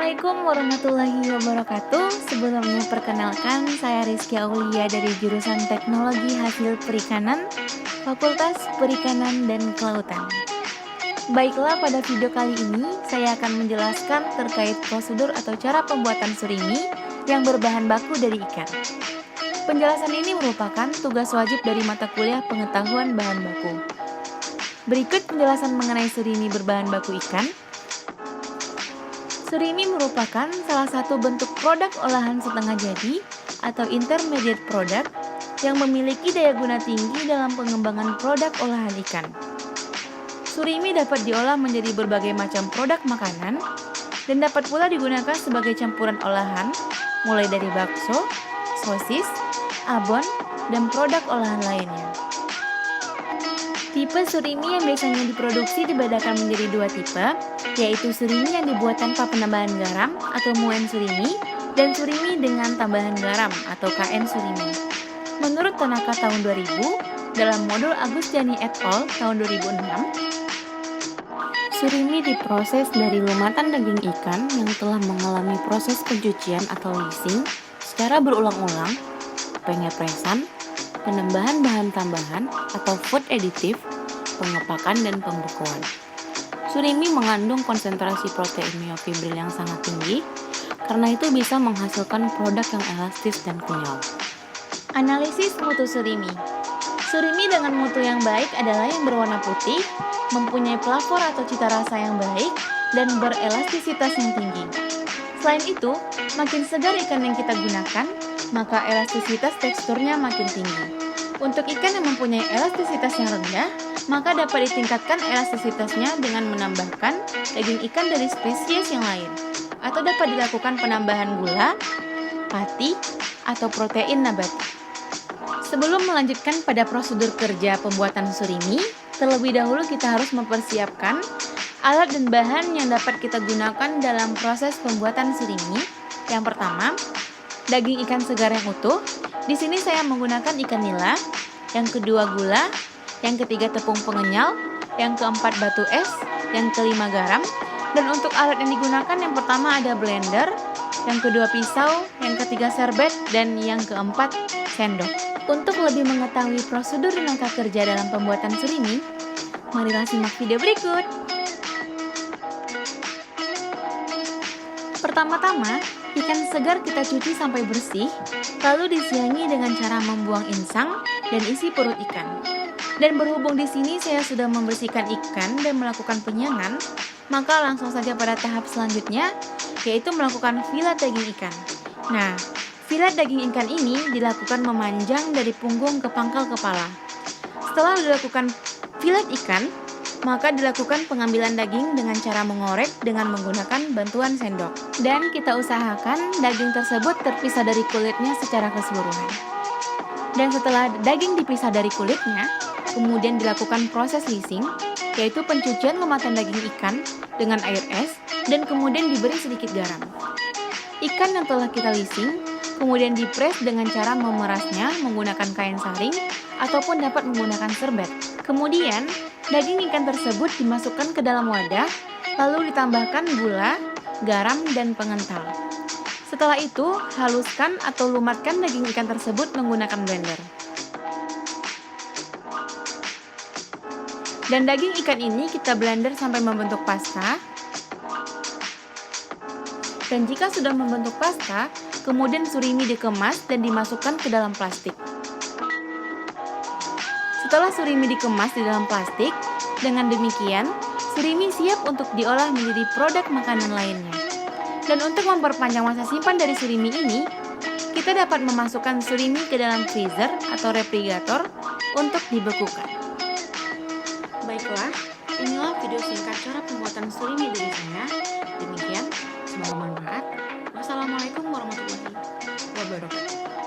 Assalamualaikum warahmatullahi wabarakatuh. Sebelumnya perkenalkan, saya Rizky Aulia dari jurusan Teknologi Hasil Perikanan, Fakultas Perikanan dan Kelautan. Baiklah, pada video kali ini saya akan menjelaskan terkait prosedur atau cara pembuatan surimi yang berbahan baku dari ikan. Penjelasan ini merupakan tugas wajib dari mata kuliah pengetahuan bahan baku. Berikut penjelasan mengenai surimi berbahan baku ikan. Surimi merupakan salah satu bentuk produk olahan setengah jadi atau intermediate product yang memiliki daya guna tinggi dalam pengembangan produk olahan ikan. Surimi dapat diolah menjadi berbagai macam produk makanan dan dapat pula digunakan sebagai campuran olahan mulai dari bakso, sosis, abon, dan produk olahan lainnya. Tipe surimi yang biasanya diproduksi dibedakan menjadi dua tipe, yaitu surimi yang dibuat tanpa penambahan garam atau muen surimi dan surimi dengan tambahan garam atau KN surimi. Menurut Tanaka tahun 2000, dalam modul Agustiani et al. Tahun 2006, surimi diproses dari lumatan daging ikan yang telah mengalami proses pencucian atau leasing secara berulang-ulang, pengepresan, penambahan bahan tambahan atau food additive, pengepakan dan pembekuan. Surimi mengandung konsentrasi protein myofibril yang sangat tinggi, karena itu bisa menghasilkan produk yang elastis dan kenyal. Analisis mutu surimi. Surimi dengan mutu yang baik adalah yang berwarna putih, mempunyai pelafor atau cita rasa yang baik, dan berelastisitas yang tinggi. Selain itu, makin segar ikan yang kita gunakan, maka elastisitas teksturnya makin tinggi. Untuk ikan yang mempunyai elastisitas yang rendah, maka dapat ditingkatkan elastisitasnya dengan menambahkan daging ikan dari spesies yang lain, atau dapat dilakukan penambahan gula, pati, atau protein nabati. Sebelum melanjutkan pada prosedur kerja pembuatan surimi, terlebih dahulu kita harus mempersiapkan alat dan bahan yang dapat kita gunakan dalam proses pembuatan surimi. Yang pertama, daging ikan segar yang utuh. Di sini saya menggunakan ikan nila. Yang kedua, gula. Yang ketiga, tepung pengenyal. Yang keempat, batu es. Yang kelima, garam. Dan untuk alat yang digunakan, yang pertama ada blender. Yang kedua, pisau. Yang ketiga, serbet. Dan yang keempat, sendok. Untuk lebih mengetahui prosedur dan langkah kerja dalam pembuatan surimi, marilah simak video berikut. Pertama-tama, ikan segar kita cuci sampai bersih, lalu disiangi dengan cara membuang insang dan isi perut ikan. Dan berhubung di sini saya sudah membersihkan ikan dan melakukan penyiangan, maka langsung saja pada tahap selanjutnya, yaitu melakukan filet daging ikan. Nah, filet daging ikan ini dilakukan memanjang dari punggung ke pangkal kepala. Setelah dilakukan filet ikan, maka dilakukan pengambilan daging dengan cara mengorek dengan menggunakan bantuan sendok. Dan kita usahakan daging tersebut terpisah dari kulitnya secara keseluruhan. Dan setelah daging dipisah dari kulitnya, kemudian dilakukan proses leasing, yaitu pencucian lumatan daging ikan dengan air es dan kemudian diberi sedikit garam. Ikan yang telah kita leasing kemudian dipres dengan cara memerasnya menggunakan kain saring ataupun dapat menggunakan serbet. Kemudian, daging ikan tersebut dimasukkan ke dalam wadah, lalu ditambahkan gula, garam, dan pengental. Setelah itu, haluskan atau lumatkan daging ikan tersebut menggunakan blender. Dan daging ikan ini kita blender sampai membentuk pasta. Dan jika sudah membentuk pasta, kemudian surimi dikemas dan dimasukkan ke dalam plastik. Setelah surimi dikemas di dalam plastik, dengan demikian, surimi siap untuk diolah menjadi produk makanan lainnya. Dan untuk memperpanjang masa simpan dari surimi ini, kita dapat memasukkan surimi ke dalam freezer atau refrigerator untuk dibekukan. Baiklah, inilah video singkat cara pembuatan surimi dari saya. Demikian, semoga bermanfaat. Wassalamualaikum warahmatullahi wabarakatuh.